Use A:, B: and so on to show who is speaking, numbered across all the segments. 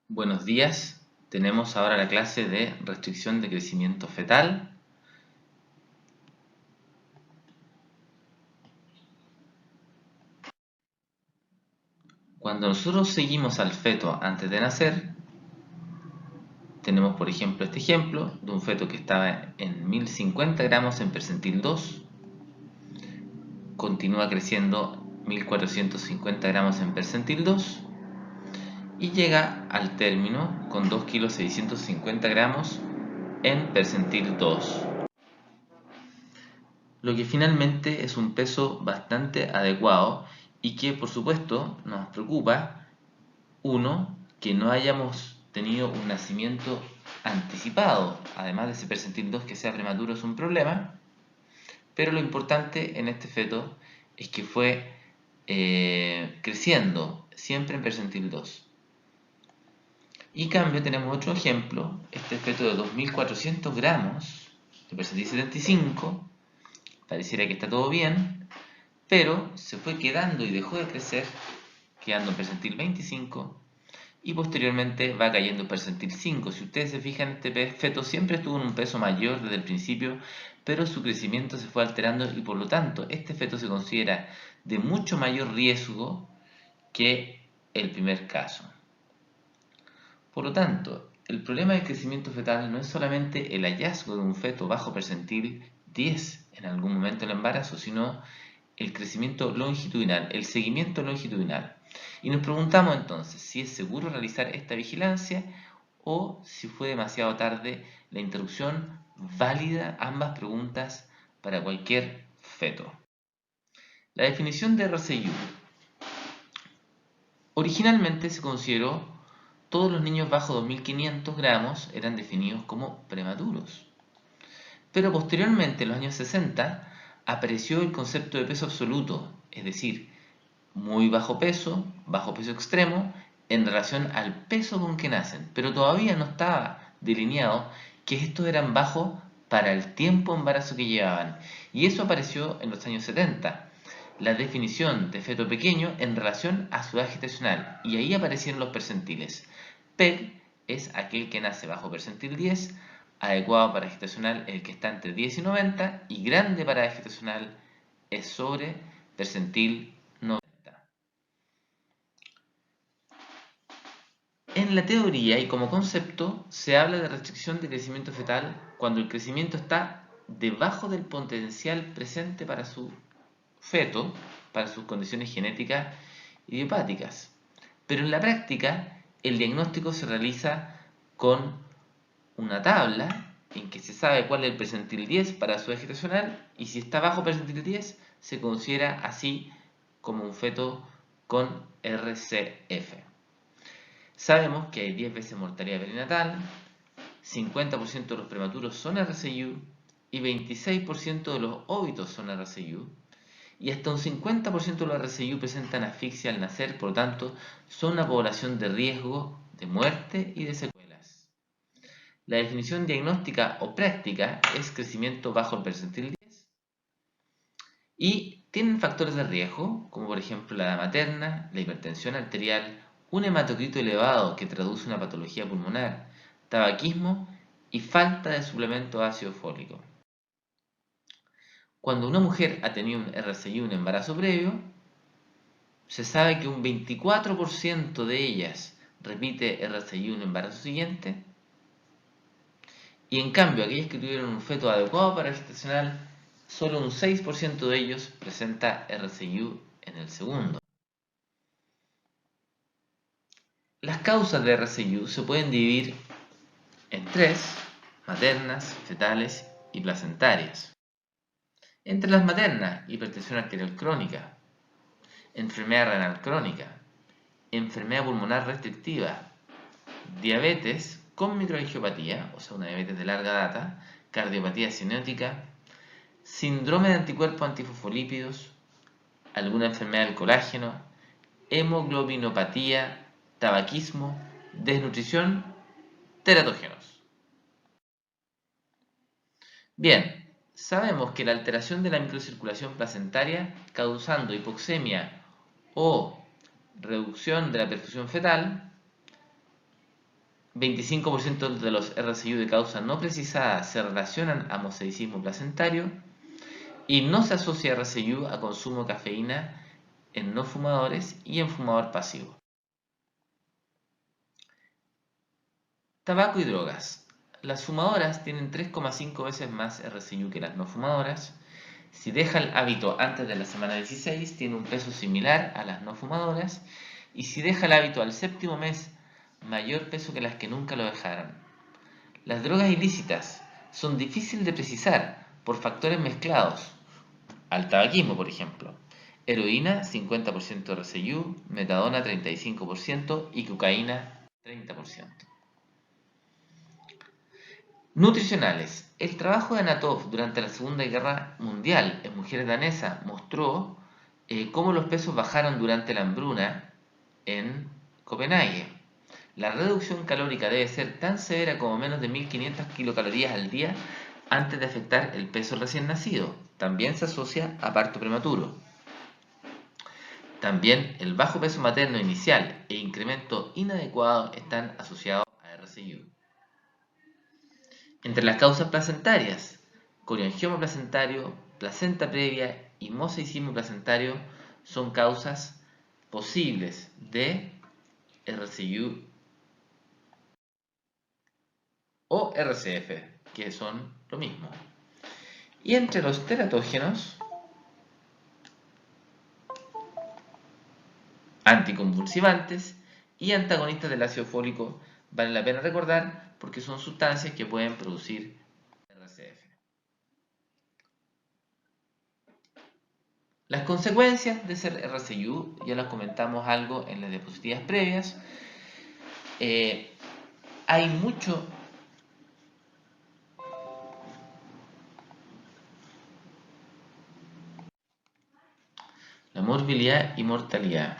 A: Buenos días, tenemos ahora la clase de restricción de crecimiento fetal. Cuando nosotros seguimos al feto antes de nacer, tenemos por ejemplo este ejemplo de un feto que estaba en 1050 gramos en percentil 2, continúa creciendo 1450 gramos en percentil 2 y llega al término con 2 kilos 650 gramos en percentil 2. Lo que finalmente es un peso bastante adecuado y que por supuesto nos preocupa, uno, que no hayamos tenido un nacimiento anticipado, además de ese percentil 2 que sea prematuro es un problema, pero lo importante en este feto es que fue creciendo siempre en percentil 2. Y en cambio tenemos otro ejemplo, este feto de 2400 gramos de percentil 75, pareciera que está todo bien, pero se fue quedando y dejó de crecer, quedando en percentil 25, y posteriormente va cayendo en percentil 5. Si ustedes se fijan, este feto siempre estuvo en un peso mayor desde el principio, pero su crecimiento se fue alterando y por lo tanto este feto se considera de mucho mayor riesgo que el primer caso. Por lo tanto, el problema del crecimiento fetal no es solamente el hallazgo de un feto bajo percentil 10 en algún momento del embarazo, sino el crecimiento longitudinal, el seguimiento longitudinal. Y nos preguntamos entonces si es seguro realizar esta vigilancia o si fue demasiado tarde la interrupción. Válida ambas preguntas para cualquier feto. La definición de RCU. Originalmente se consideró todos los niños bajo 2500 gramos eran definidos como prematuros. Pero posteriormente, en los años 60, apareció el concepto de peso absoluto, es decir, muy bajo peso extremo, en relación al peso con que nacen. Pero todavía no estaba delineado que estos eran bajos para el tiempo de embarazo que llevaban. Y eso apareció en los años 70. La definición de feto pequeño en relación a su edad gestacional. Y ahí aparecieron los percentiles. PEG es aquel que nace bajo percentil 10, adecuado para gestacional el que está entre 10 y 90, y grande para gestacional es sobre percentil 90. En la teoría y como concepto se habla de restricción de crecimiento fetal cuando el crecimiento está debajo del potencial presente para su feto, para sus condiciones genéticas idiopáticas. Pero en la práctica el diagnóstico se realiza con una tabla en que se sabe cuál es el percentil 10 para su edad gestacional y si está bajo percentil 10 se considera así como un feto con RCF. Sabemos que hay 10 veces mortalidad perinatal, 50% de los prematuros son RCU y 26% de los óbitos son RCU y hasta un 50% de los RCU presentan asfixia al nacer, por lo tanto son una población de riesgo de muerte y de secuelas. La definición diagnóstica o práctica es crecimiento bajo el percentil 10 y tienen factores de riesgo, como por ejemplo la edad materna, la hipertensión arterial, un hematocrito elevado que traduce una patología pulmonar, tabaquismo y falta de suplemento ácido fólico. Cuando una mujer ha tenido un RCI, un embarazo previo, se sabe que un 24% de ellas repite RCI un embarazo siguiente, y en cambio aquellas que tuvieron un feto adecuado para el gestacional, solo un 6% de ellos presenta RCU en el segundo. Las causas de RCU se pueden dividir en tres: maternas, fetales y placentarias. Entre las maternas, hipertensión arterial crónica, enfermedad renal crónica, enfermedad pulmonar restrictiva, diabetes con microangiopatía, o sea una diabetes de larga data, cardiopatía cinética, síndrome de anticuerpos antifosfolípidos, alguna enfermedad del colágeno, hemoglobinopatía, tabaquismo, desnutrición, teratógenos. Bien, sabemos que la alteración de la microcirculación placentaria causando hipoxemia o reducción de la perfusión fetal 25% de los RCU de causa no precisada se relacionan a mosaicismo placentario y no se asocia RCU a consumo de cafeína en no fumadores y en fumador pasivo. Tabaco y drogas. Las fumadoras tienen 3,5 veces más RCU que las no fumadoras. Si deja el hábito antes de la semana 16, tiene un peso similar a las no fumadoras. Y si deja el hábito al 7º mes, mayor peso que las que nunca lo dejaron. Las drogas ilícitas son difíciles de precisar por factores mezclados, al tabaquismo por ejemplo. Heroína 50% RCU, metadona 35% y cocaína 30%. Nutricionales. El trabajo de Anatov durante la Segunda Guerra Mundial en mujeres danesas mostró cómo los pesos bajaron durante la hambruna en Copenhague. La reducción calórica debe ser tan severa como menos de 1500 kilocalorías al día antes de afectar el peso recién nacido. También se asocia a parto prematuro. También el bajo peso materno inicial e incremento inadecuado están asociados a RCU. Entre las causas placentarias, coriangioma placentario, placenta previa y mosaicismo placentario son causas posibles de RCU o RCF, que son lo mismo. Y entre los teratógenos, anticonvulsivantes y antagonistas del ácido fólico vale la pena recordar porque son sustancias que pueden producir RCF. Las consecuencias de ser RCU ya las comentamos algo en las diapositivas previas. Hay mucho la morbilidad y mortalidad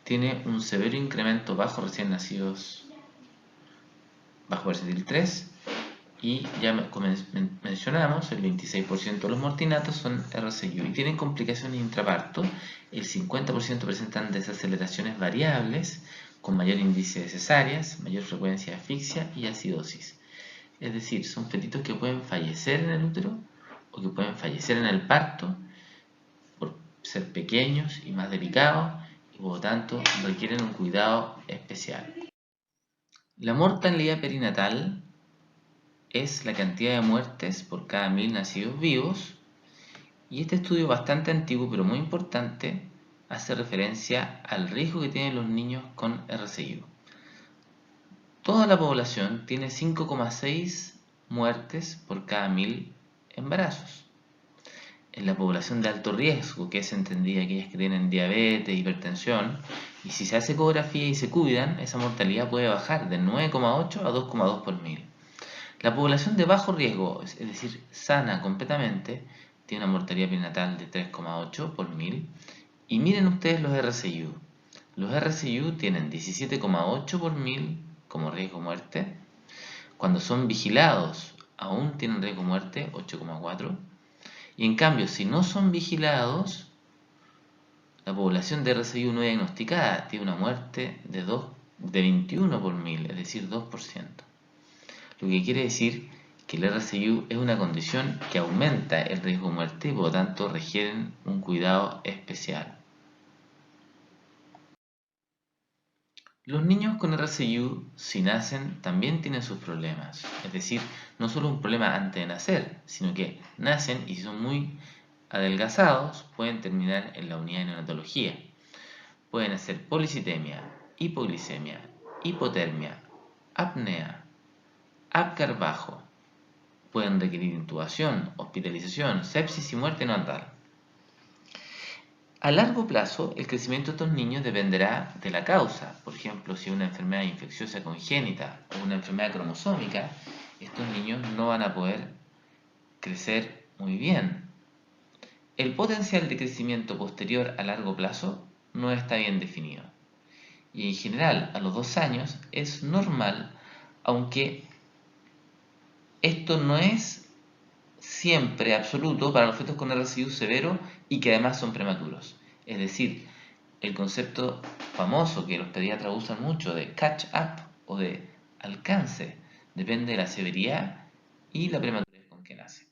A: tiene un severo incremento bajo recién nacidos bajo percentil 3 y ya mencionamos el 26% de los mortinatos son RCU y tienen complicaciones intraparto. El 50% presentan desaceleraciones variables con mayor índice de cesáreas, mayor frecuencia de asfixia y acidosis. Es decir, son fetitos que pueden fallecer en el útero o que pueden fallecer en el parto por ser pequeños y más delicados y por lo tanto requieren un cuidado especial. La mortalidad perinatal es la cantidad de muertes por cada 1000 nacidos vivos y este estudio bastante antiguo pero muy importante hace referencia al riesgo que tienen los niños con RCU. Toda la población tiene 5,6 muertes por cada 1000 embarazos. En la población de alto riesgo, que es entendida aquellas que tienen diabetes, hipertensión, y si se hace ecografía y se cuidan, esa mortalidad puede bajar de 9,8 a 2,2 por 1000. La población de bajo riesgo, es decir, sana completamente, tiene una mortalidad perinatal de 3,8 por 1000. Y miren ustedes los RCU. Los RCU tienen 17,8 por 1000 como riesgo muerte. Cuando son vigilados, aún tienen riesgo muerte 8,4. Y en cambio, si no son vigilados, la población de RCU no diagnosticada tiene una muerte de 21 por 1000, es decir, 2%. Lo que quiere decir que el RCU es una condición que aumenta el riesgo de muerte y por lo tanto requieren un cuidado especial. Los niños con RCU, si nacen, también tienen sus problemas. Es decir, no solo un problema antes de nacer, sino que nacen y si son muy adelgazados, pueden terminar en la unidad de neonatología. Pueden hacer policitemia, hipoglicemia, hipotermia, apnea, Apgar bajo. Pueden requerir intubación, hospitalización, sepsis y muerte neonatal. A largo plazo, el crecimiento de estos niños dependerá de la causa. Por ejemplo, si es una enfermedad infecciosa congénita o una enfermedad cromosómica, estos niños no van a poder crecer muy bien. El potencial de crecimiento posterior a largo plazo no está bien definido. Y en general, a los 2 años es normal, aunque esto no es siempre absoluto para los fetos con RCU severo y que además son prematuros. Es decir, el concepto famoso que los pediatras usan mucho de catch up o de alcance, depende de la severidad y la prematurez con que nace.